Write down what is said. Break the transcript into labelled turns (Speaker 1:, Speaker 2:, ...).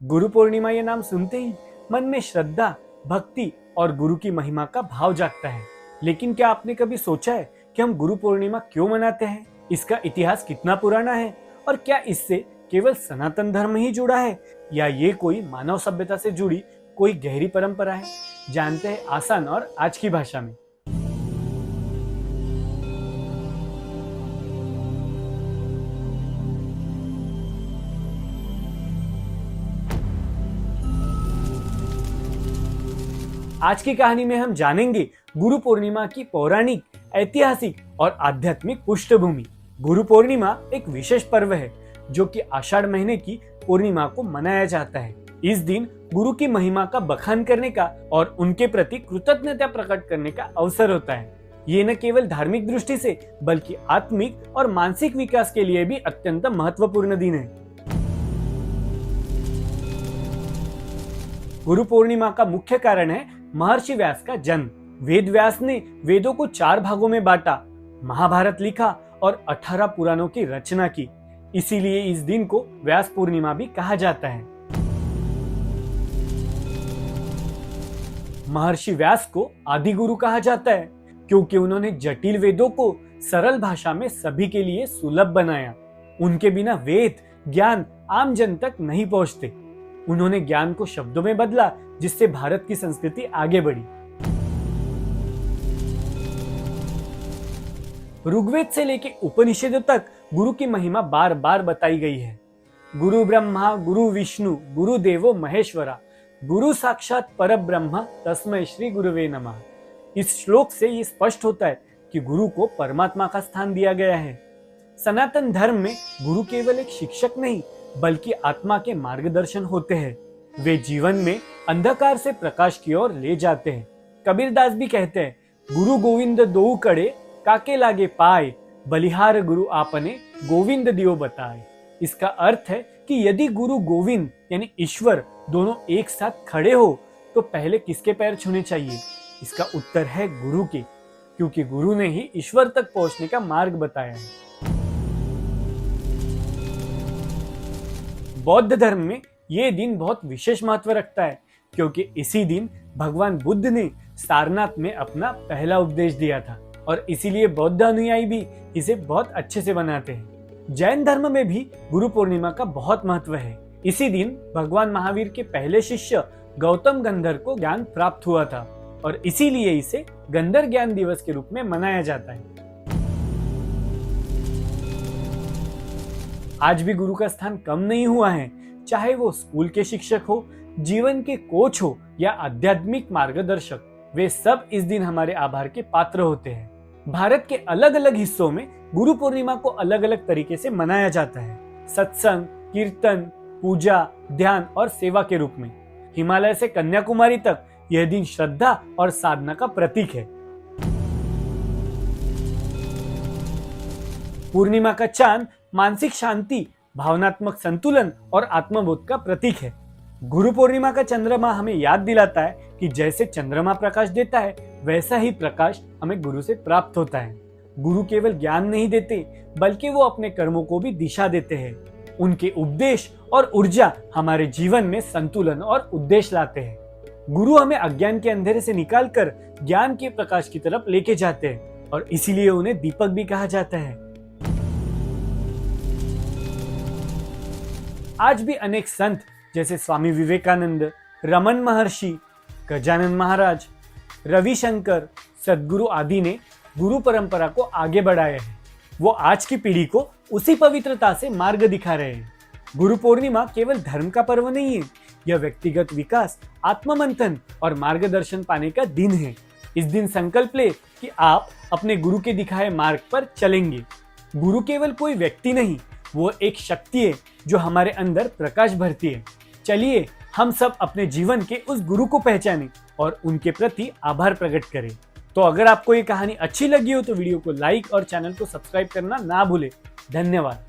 Speaker 1: गुरु पूर्णिमा ये नाम सुनते ही मन में श्रद्धा, भक्ति और गुरु की महिमा का भाव जागता है। लेकिन क्या आपने कभी सोचा है कि हम गुरु पूर्णिमा क्यों मनाते हैं? इसका इतिहास कितना पुराना है और क्या इससे केवल सनातन धर्म ही जुड़ा है या ये कोई मानव सभ्यता से जुड़ी कोई गहरी परंपरा है? जानते हैं आसान और आज की भाषा में। आज की कहानी में हम जानेंगे गुरु पूर्णिमा की पौराणिक, ऐतिहासिक और आध्यात्मिक पृष्ठभूमि। गुरु पूर्णिमा एक विशेष पर्व है जो कि आषाढ़ महीने की पूर्णिमा को मनाया जाता है। इस दिन गुरु की महिमा का बखान करने का और उनके प्रति कृतज्ञता प्रकट करने का अवसर होता है। ये न केवल धार्मिक दृष्टि से बल्कि आत्मिक और मानसिक विकास के लिए भी अत्यंत महत्वपूर्ण दिन है। गुरु पूर्णिमा का मुख्य कारण है महर्षि व्यास का जन्म। वेद व्यास ने वेदों को 4 भागों में बांटा, महाभारत लिखा और 18 पुराणों की रचना की। इसीलिए इस दिन को व्यास पूर्णिमा भी कहा जाता है। महर्षि व्यास को आदि गुरु कहा जाता है क्योंकि उन्होंने जटिल वेदों को सरल भाषा में सभी के लिए सुलभ बनाया। उनके बिना वेद ज्ञान आम जन तक नहीं पहुंचते। उन्होंने ज्ञान को शब्दों में बदला, जिससे भारत की संस्कृति आगे बढ़ी। ऋग्वेद से लेकर उपनिषदों तक गुरु की महिमा बार बार बताई गई है। गुरु ब्रह्मा गुरु विष्णु गुरु देवो महेश्वरा, गुरु साक्षात परब्रह्म तस्मै श्री गुरुवे नमः। इस श्लोक से ये स्पष्ट होता है कि गुरु को परमात्मा का स्थान दिया गया है। सनातन धर्म में गुरु केवल एक शिक्षक नहीं बल्कि आत्मा के मार्गदर्शन होते हैं। वे जीवन में अंधकार से प्रकाश की ओर ले जाते हैं। कबीरदास भी कहते हैं, गुरु गोविंद दोऊ कड़े काके लागे पाए, बलिहार गुरु आपने गोविंद दियो बताए। इसका अर्थ है कि यदि गुरु गोविंद यानी ईश्वर दोनों एक साथ खड़े हो तो पहले किसके पैर छूने चाहिए? इसका उत्तर है गुरु के, क्योंकि गुरु ने ही ईश्वर तक पहुंचने का मार्ग बताया है। बौद्ध धर्म में ये दिन बहुत विशेष महत्व रखता है क्योंकि इसी दिन भगवान बुद्ध ने सारनाथ में अपना पहला उपदेश दिया था और इसीलिए बौद्ध अनुयायी भी इसे बहुत अच्छे से मनाते हैं। जैन धर्म में भी गुरु पूर्णिमा का बहुत महत्व है। इसी दिन भगवान महावीर के पहले शिष्य गौतम गंधर को ज्ञान प्राप्त हुआ था और इसीलिए इसे गंधर ज्ञान दिवस के रूप में मनाया जाता है। आज भी गुरु का स्थान कम नहीं हुआ है, चाहे वो स्कूल के शिक्षक हो, जीवन के कोच हो या आध्यात्मिक मार्गदर्शक, वे सब इस दिन हमारे आभार के पात्र होते हैं। भारत के अलग अलग हिस्सों में गुरु पूर्णिमा को अलग अलग तरीके से मनाया जाता है। सत्संग, कीर्तन, पूजा, ध्यान और सेवा के रूप में। हिमालय से कन्याकुमारी तक यह दिन श्रद्धा और साधना का प्रतीक है। पूर्णिमा का चांद मानसिक शांति, भावनात्मक संतुलन और आत्मबोध का प्रतीक है। गुरु पूर्णिमा का चंद्रमा हमें याद दिलाता है कि जैसे चंद्रमा प्रकाश देता है वैसा ही प्रकाश हमें गुरु से प्राप्त होता है। गुरु केवल ज्ञान नहीं देते बल्कि वो अपने कर्मों को भी दिशा देते हैं। उनके उपदेश और ऊर्जा हमारे जीवन में संतुलन और उद्देश्य लाते हैं। गुरु हमें अज्ञान के अंधेरे से निकालकर ज्ञान के प्रकाश की तरफ लेके जाते हैं और इसीलिए उन्हें दीपक भी कहा जाता है। आज भी अनेक संत जैसे स्वामी विवेकानंद, रमन महर्षि, गजानन महाराज, रविशंकर, सद्गुरु आदि ने गुरु परंपरा को आगे बढ़ाया है। वो आज की पीढ़ी को उसी पवित्रता से मार्ग दिखा रहे हैं। गुरु पूर्णिमा केवल धर्म का पर्व नहीं है, यह व्यक्तिगत विकास, आत्ममंथन और मार्गदर्शन पाने का दिन है। इस दिन संकल्प ले कि आप अपने गुरु के दिखाए मार्ग पर चलेंगे। गुरु केवल कोई व्यक्ति नहीं, वो एक शक्ति है जो हमारे अंदर प्रकाश भरती है। चलिए हम सब अपने जीवन के उस गुरु को पहचानें और उनके प्रति आभार प्रकट करें। तो अगर आपको ये कहानी अच्छी लगी हो तो वीडियो को लाइक और चैनल को सब्सक्राइब करना ना भूलें। धन्यवाद।